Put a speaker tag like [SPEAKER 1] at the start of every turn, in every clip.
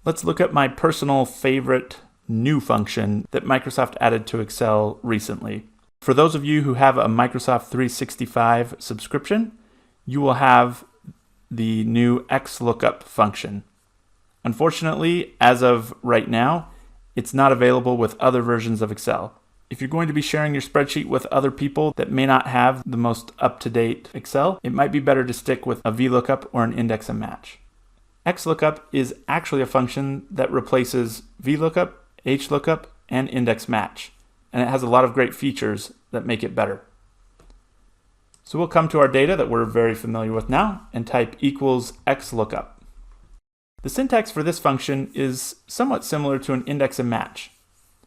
[SPEAKER 1] Let's look at my personal favorite new function that Microsoft added to Excel recently. For those of you who have a Microsoft 365 subscription, you will have the new XLOOKUP function. Unfortunately, as of right now, it's not available with other versions of Excel. If you're going to be sharing your spreadsheet with other people that may not have the most up-to-date Excel, it might be better to stick with a VLOOKUP or an index and match. XLOOKUP is actually a function that replaces VLOOKUP, HLOOKUP, and index match, and it has a lot of great features that make it better. So we'll come to our data that we're very familiar with now and type equals XLOOKUP. The syntax for this function is somewhat similar to an index and match.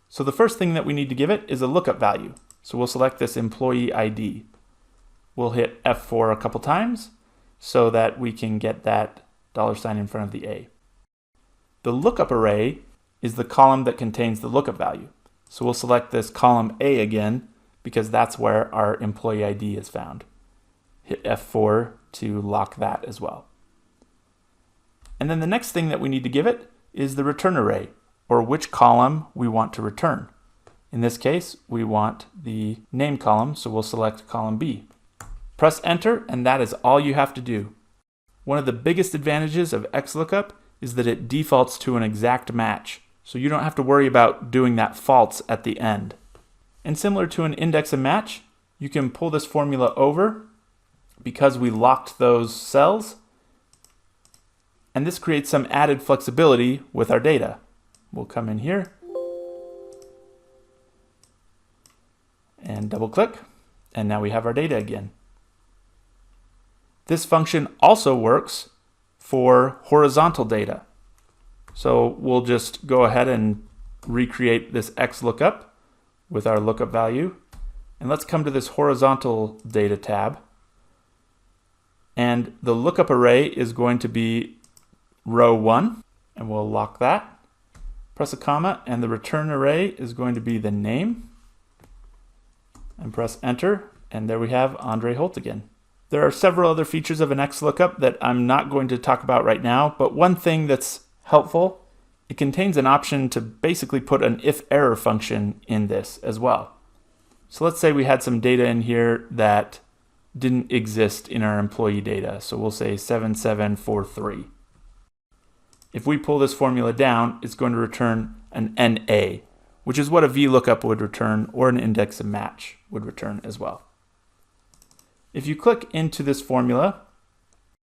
[SPEAKER 1] So the first thing that we need to give it is a lookup value. So we'll select this employee ID. We'll hit F4 a couple times so that we can get that $sign in front of the A. The lookup array is the column that contains the lookup value. So we'll select this column A again because that's where our employee ID is found. Hit F4 to lock that as well. And then the next thing that we need to give it is the return array, or which column we want to return. In this case, we want the name column, so we'll select column B. Press enter, and that is all you have to do. One of the biggest advantages of XLOOKUP is that it defaults to an exact match, so you don't have to worry about doing that false at the end. And similar to an index and match, you can pull this formula over because we locked those cells, and this creates some added flexibility with our data. We'll come in here and double click, and now we have our data again. This function also works for horizontal data. So we'll just go ahead and recreate this XLOOKUP with our lookup value. And let's come to this horizontal data tab. And the lookup array is going to be row 1, and we'll lock that. Press a comma, and the return array is going to be the name. And press enter, and there we have Andre Holt again. There are several other features of an XLOOKUP that I'm not going to talk about right now, but one thing that's helpful, it contains an option to basically put an if-error function in this as well. So let's say we had some data in here that didn't exist in our employee data, so we'll say 7743. If we pull this formula down, it's going to return an NA, which is what a VLOOKUP would return or an index and match would return as well. If you click into this formula,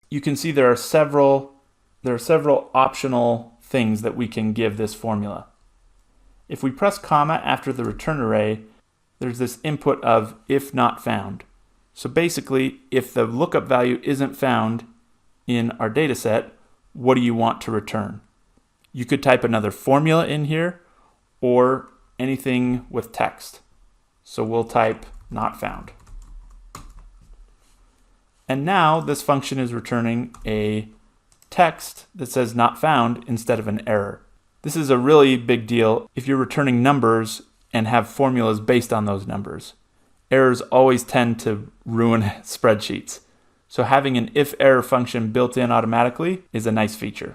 [SPEAKER 1] you can see there are several optional things that we can give this formula. If we press comma after the return array, there's this input of if not found. So basically, if the lookup value isn't found in our data set, what do you want to return? You could type another formula in here or anything with text. So we'll type not found. And now this function is returning a text that says not found instead of an error. This is a really big deal if you're returning numbers and have formulas based on those numbers. Errors always tend to ruin spreadsheets. So having an if-error function built in automatically is a nice feature.